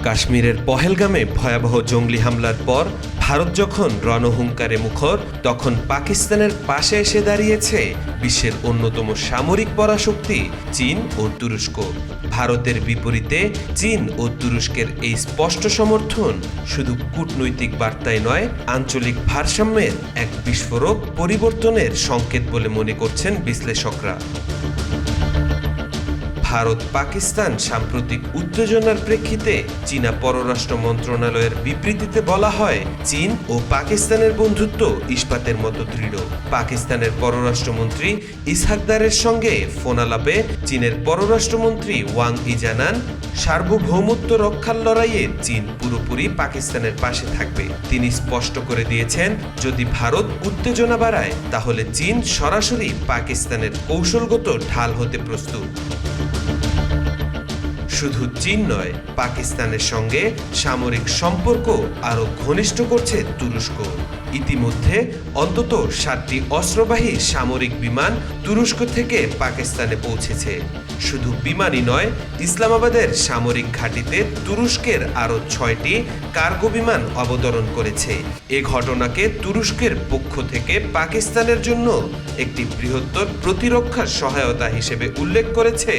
কাশ্মীরের পহেলগামে ভয়াবহ জঙ্গলি হামলার পর ভারত যখন রণহুঙ্কারে মুখর, তখন পাকিস্তানের পাশে এসে দাঁড়িয়েছে বিশ্বের অন্যতম সামরিক পরাশক্তি চীন ও তুরস্ক। ভারতের বিপরীতে চীন ও তুরস্কের এই স্পষ্ট সমর্থন শুধু কূটনৈতিক বার্তায় নয়, আঞ্চলিক ভারসাম্যের এক বিস্ফোরক পরিবর্তনের সংকেত বলে মনে করছেন বিশ্লেষকরা। ভারত পাকিস্তান সাম্প্রতিক উত্তেজনার প্রেক্ষিতে চীনা পররাষ্ট্র মন্ত্রণালয়ের বিবৃতিতে বলা হয়, চীন ও পাকিস্তানের বন্ধুত্ব ইস্পাতের মতো দৃঢ়। পাকিস্তানের পররাষ্ট্রমন্ত্রী ইসহাকদারের সঙ্গে ফোনালাপে চীনের পররাষ্ট্রমন্ত্রী ওয়াং ই জানান, সার্বভৌমত্ব রক্ষার লড়াইয়ে চীন পুরোপুরি পাকিস্তানের পাশে থাকবে। তিনি স্পষ্ট করে দিয়েছেন, যদি ভারত উত্তেজনা বাড়ায় তাহলে চীন সরাসরি পাকিস্তানের কৌশলগত ঢাল হতে প্রস্তুত। শুধু চীন নয়, পাকিস্তানের সঙ্গে সামরিক সম্পর্ক আরও ঘনিষ্ঠ করছে তুরস্ক। ইতিমধ্যে অন্তত 7টি অস্ত্রবাহী সামরিক বিমান তুরস্ক থেকে পাকিস্তানে পৌঁছেছে। শুধু বিমানই নয়, ইসলামাবাদের সামরিক ঘাঁটিতে তুরস্কের আরও 6টি কার্গো বিমান অবতরণ করেছে। এ ঘটনাকে তুরস্কের পক্ষ থেকে পাকিস্তানের জন্য একটি বৃহত্তর প্রতিরক্ষা সহায়তা হিসেবে উল্লেখ করেছে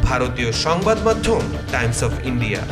ভারতীয় সংবাদ মাধ্যম টাইমস অফ ইন্ডিয়া।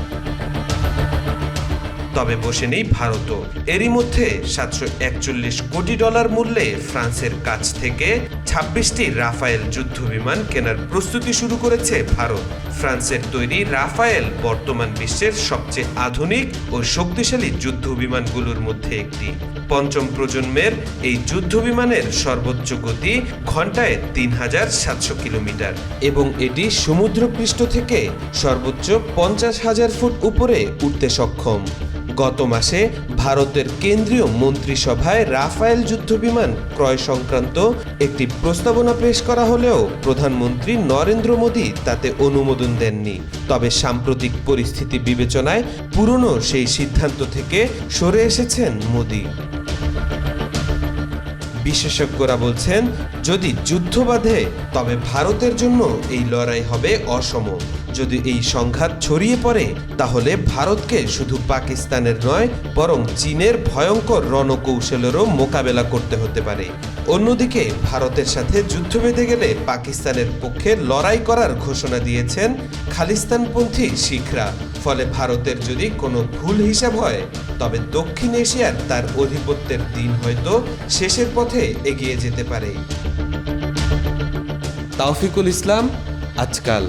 তবে বসে নেই ভারতও। এরই মধ্যে $741 কোটি মূল্যে ফ্রান্সের কাছ থেকে 26টি রাফায়েল যুদ্ধবিমান কেনার প্রস্তুতি শুরু করেছে ভারত। ফ্রান্সের তৈরি রাফায়েল বর্তমান বিশ্বের সবচেয়ে আধুনিক ও শক্তিশালী যুদ্ধবিমানগুলোর মধ্যে একটি। পঞ্চম প্রজন্মের এই যুদ্ধবিমানের সর্বোচ্চ গতি ঘন্টায় 3700 কিলোমিটার এবং এটি সমুদ্রপৃষ্ঠ থেকে সর্বোচ্চ 50,000 ফুট উপরে উঠতে সক্ষম। গত মাসে ভারতের কেন্দ্রীয় মন্ত্রিসভায় রাফায়েল যুদ্ধবিমান ক্রয় সংক্রান্ত একটি প্রস্তাবনা পেশ করা হলেও প্রধানমন্ত্রী নরেন্দ্র মোদী তাতে অনুমোদন দেননি। তবে সাম্প্রতিক পরিস্থিতি বিবেচনায় পুরনো সেই সিদ্ধান্ত থেকে সরে এসেছেন মোদী। বিশেষজ্ঞরা বলছেন, যদি যুদ্ধ বাধে তবে ভারতের জন্য এই লড়াই হবে অসম। যদি এই সংঘাত ছড়িয়ে পড়ে তাহলে ভারতকে শুধু পাকিস্তানের নয়, বরং চীনের ভয়ঙ্কর রণকৌশলেরও মোকাবেলা করতে হতে পারে। অন্যদিকে ভারতের সাথে যুদ্ধ বেঁধে গেলে পাকিস্তানের পক্ষে লড়াই করার ঘোষণা দিয়েছেন খালিস্তানপন্থী শিখরা। ফলে ভারতের যদি কোনো ভুল হিসাব হয় তবে দক্ষিণ এশিয়ার তার আধিপত্যের দিন হয়তো শেষের পথে এগিয়ে যেতে পারে। তাওফিকুল ইসলাম, আজকাল।